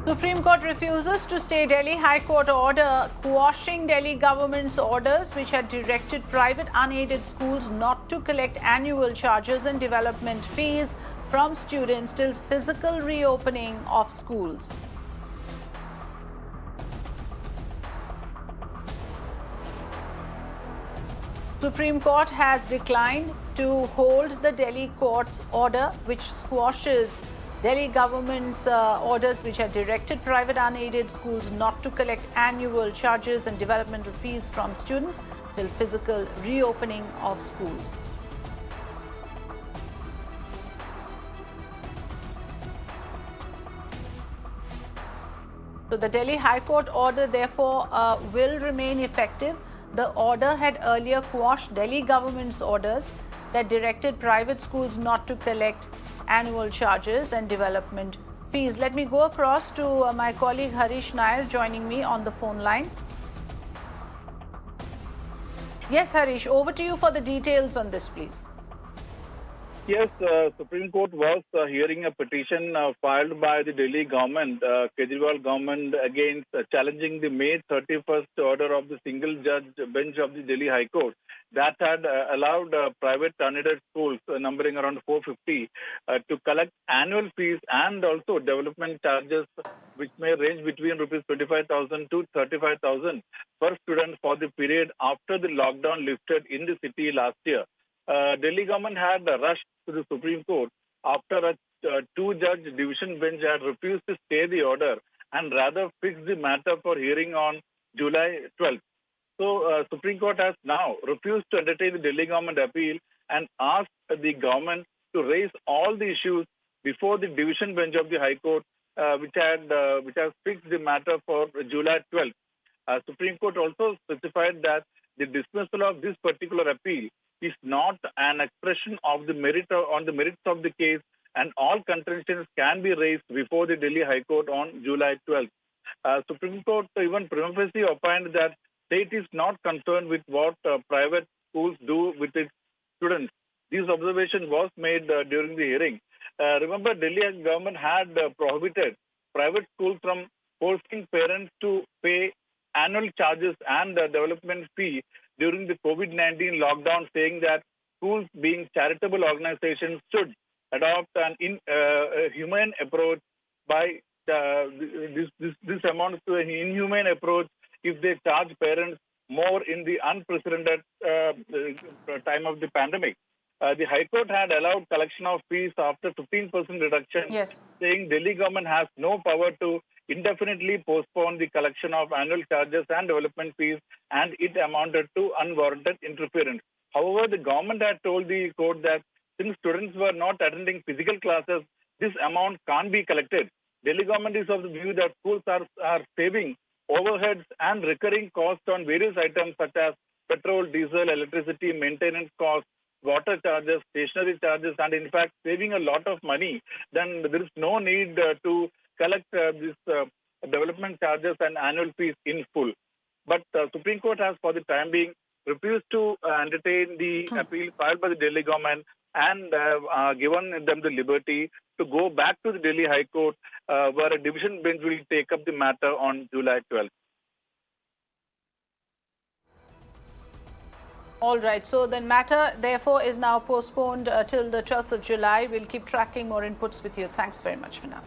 Supreme Court refuses to stay Delhi High Court order quashing Delhi government's orders which had directed private unaided schools not to collect annual charges and development fees from students till physical reopening of schools. Supreme Court has declined to hold the Delhi court's order which squashes Delhi government's orders which had directed private unaided schools not to collect annual charges and developmental fees from students till physical reopening of schools. So the Delhi High Court order therefore will remain effective. The order had earlier quashed Delhi government's orders that directed private schools not to collect annual charges and development fees. Let me go across to my colleague Harish Nair joining me on the phone line. Yes, Harish, over to you for the details on this, please. Yes, Supreme Court was hearing a petition filed by the Delhi government, Kejriwal government, against challenging the May 31st order of the single judge bench of the Delhi High Court that had allowed private unaided schools numbering around 450 to collect annual fees and also development charges which may range between rupees 25,000 to 35,000 per student for the period after the lockdown lifted in the city last year. Delhi government had rushed to the Supreme Court after a two-judge division bench had refused to stay the order and rather fixed the matter for hearing on July 12th. So, Supreme Court has now refused to entertain the Delhi government appeal and asked the government to raise all the issues before the division bench of the High Court, which has fixed the matter for July 12th. Supreme Court also specified that the dismissal of this particular appeal is not an expression of the merit on the merits of the case, and all contentions can be raised before the Delhi High Court on July 12th. Supreme Court even prima facie opined that state is not concerned with what private schools do with its students. This observation was made during the hearing. Remember, Delhi government had prohibited private schools from forcing parents to pay annual charges and development fee during the COVID-19 lockdown, saying that schools being charitable organizations should adopt an humane approach by this amounts to an inhumane approach if they charge parents more in the unprecedented time of the pandemic. The High Court had allowed collection of fees after 15% reduction, Yes. saying Delhi government has no power to indefinitely postpone the collection of annual charges and development fees, and it amounted to unwarranted interference. However, the government had told the court that since students were not attending physical classes, this amount can't be collected. Delhi government is of the view that schools are saving overheads and recurring costs on various items such as petrol, diesel, electricity, maintenance costs, water charges, stationery charges, and in fact saving a lot of money. Then there is no need to collect this development charges and annual fees in full. But Supreme Court has for the time being refused to entertain the appeal filed by the Delhi government and given them the liberty to go back to the Delhi High Court where a division bench will take up the matter on July 12th. All right, so the matter therefore is now postponed till the 12th of July. We'll keep tracking more inputs with you. Thanks very much for now.